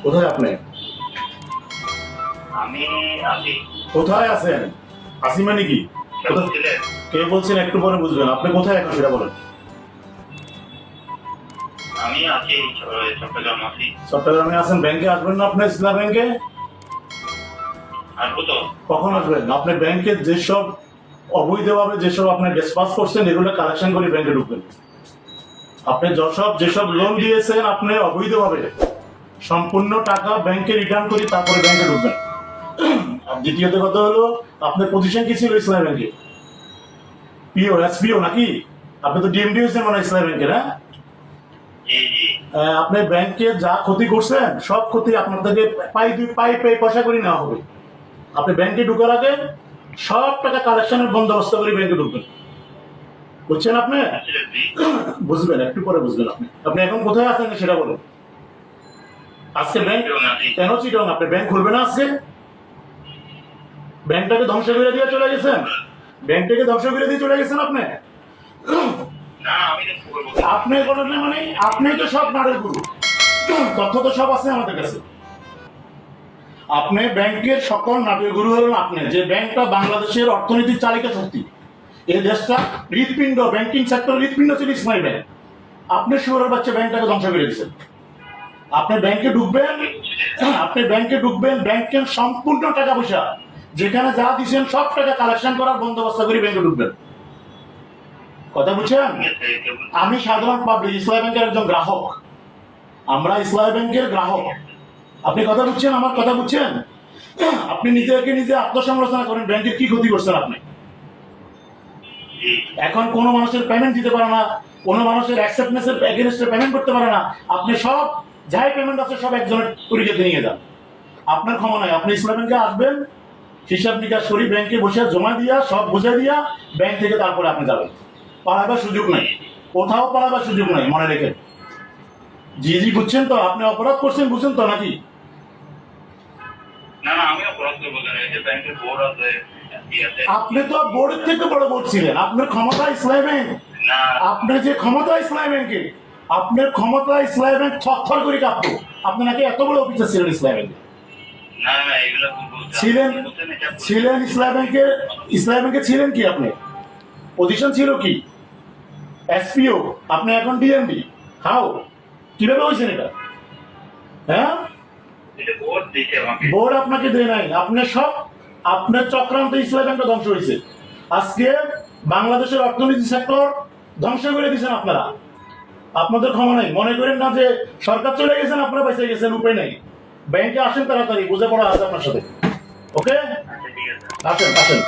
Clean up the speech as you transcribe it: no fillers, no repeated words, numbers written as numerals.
কোথায় আপনি? আমি আছি। কোথায় আছেন? আসি মানে কি? কে বলছেন একটু পরে বুঝবেন। আপনি কোথায় এখন সেটা বলেন। আমি আছি চট্টগ্রাম আছি। চট্টগ্রামে আছেন। ব্যাংকে আসবেন না আপনি? ইসলাম ব্যাংকে আসবো তো। কখন আসবেন? আপনি ব্যাংকে যেসব অবৈধভাবে যেসব আপনি ডিসপাস করছেন এগুলো কালেকশন করে ব্যাংকে ঢুকবেন। আপনি যেসব লোন দিয়েছেন আপনি অবৈধভাবে সম্পূর্ণ টাকা ব্যাংকে রিটার্ন করে তারপরে ব্যাংকে ঢুকবেন। আর দ্বিতীয়ত কথা হলো আপনার পজিশন কি ছিল ইসলাম ব্যাংকে? পিও, এসপিও নাকি? আপনি তো ডিএমডি হয়েছেন মানে ইসলাম ব্যাংকের। হ্যাঁ, জি জি। আপনি ব্যাংকে যা ক্ষতি করছেন সব ক্ষতি আপনার থেকে পাই পয়সা করে নেওয়া হবে। আপনি ব্যাংকে ঢুকার আগে সব টাকা কালেকশনের বন্দোবস্ত করে ব্যাংকে ঢুকবেন। বুঝছেন আপনি? বুঝবেন, একটু পরে বুঝবেন। আপনি এখন কোথায় আছেন সেটা বলুন। আজকে ব্যাংক কেন চিটং? আপনি ব্যাংক খুলবে না আজকে? ব্যাংকটাকে ধ্বংস করে দিয়ে চলে গেছেন। ব্যাংকটাকে ধ্বংস করে দিয়ে চলে গেছেন আপনি। না আমি দেখতে করবো। আপনি করেন না মানে আপনি তো সব নাড়ের গুরু। তথ্য তো সব আছে আমাদের কাছে। আপনি ব্যাংকের সকল নাটের গুরু হলেন আপনি। যে ব্যাংকটা বাংলাদেশের অর্থনৈতিক চালিকা শক্তি, এই দেশটা হৃৎপিণ্ড, ব্যাংকিং সেক্টর হৃৎপিণ্ড ছিল ইসমাইল ব্যাংক। আপনি শুয়োরের বাচ্চা ব্যাংকটাকে ধ্বংস করে দিয়েছেন। আপনি ব্যাংকে ঢুকবেন, ব্যাংকের সম্পূর্ণ টাকা পয়সা যেখানে যা দিচ্ছেন সব টাকা কালেকশন করার বন্দোবস্ত করে ব্যাংকে ঢুকবেন। কথা বুঝছেন? আমি সাধারণ পাবলিক, ইসলামী ব্যাংকের একজন গ্রাহক। আমরা ইসলামী ব্যাংকের গ্রাহক। আপনি কথা বুঝছেন? আমার কথা বুঝছেন? আপনি নিজে আত্মসমালোচনা করেন। ব্যাংকের কি ক্ষতি করছেন আপনি? এখন কোনো মানুষের পেমেন্ট দিতে পারে না, কোনো মানুষের অ্যাকসেপ্টেন্সের এগেইনস্টে পেমেন্ট করতে পারে না। আপনি সব যাই পেমেন্ট আছে সব একজনের তরিকাতে নিয়ে যান। আপনার ক্ষমা নাই। আপনি ইসলাম ব্যাংকে আসবেন, হিসাব নিকাশ করি ব্যাংকে বসে জমা দিয়া সব বুঝে দিয়া ব্যাংক থেকে তারপরে আপনি যাবেন। পালাবার সুযোগ নাই, কোথাও পালাবার সুযোগ নাই, মনে রেখে। জি বুঝছেন তো? আপনি অপরাধ করছেন, বুঝছেন তো নাকি? না না আমি অপরাধ করবো কেন? এই যে ব্যাংকের বোর্ড আছে, FD আছে। আপনি তো বোর্ডের থেকে বড় বোর্ড ছিলেন। আপনার ক্ষমতা ইসলাম ব্যাংক, না আপনার যে ক্ষমতা ইসলাম ব্যাংকে, আপনার ক্ষমতা ইসলাম ব্যাংক থরথর করে কাঁপতো। আপনি নাকি এত বড় অফিসার ছিলেন ইসলাম ব্যাংকে। না না এগুলো ভুল বলছেন। ছিলেন ইসলাম ব্যাংকে ছিলেন কি? আপনি পজিশন ছিল কি? এসপিও। আপনি এখন ডিএমডি। হাউ? কিভাবে হয়েছেন এটা? হ্যাঁ, এটা বোর্ড দিছে আমাকে। বোর্ড আপনাকে দেয় নাই। আপনার চক্রান্ত ইসলাম ব্যাংকটা ধ্বংস হয়েছে। আজকে বাংলাদেশের অর্থনীতি সেক্টর ধ্বংস করে দিয়েছেন আপনারা। আপনাদের ক্ষমা নাই। মনে করেন না যে সরকার চলে গেছেন আপনারা বেঁচে গেছেন, উপায় নেই। ব্যাংকে আসেন তাড়াতাড়ি, বুঝে পড়া আছে আপনার সাথে। ওকে, আচ্ছা ঠিক আছে। আসেন।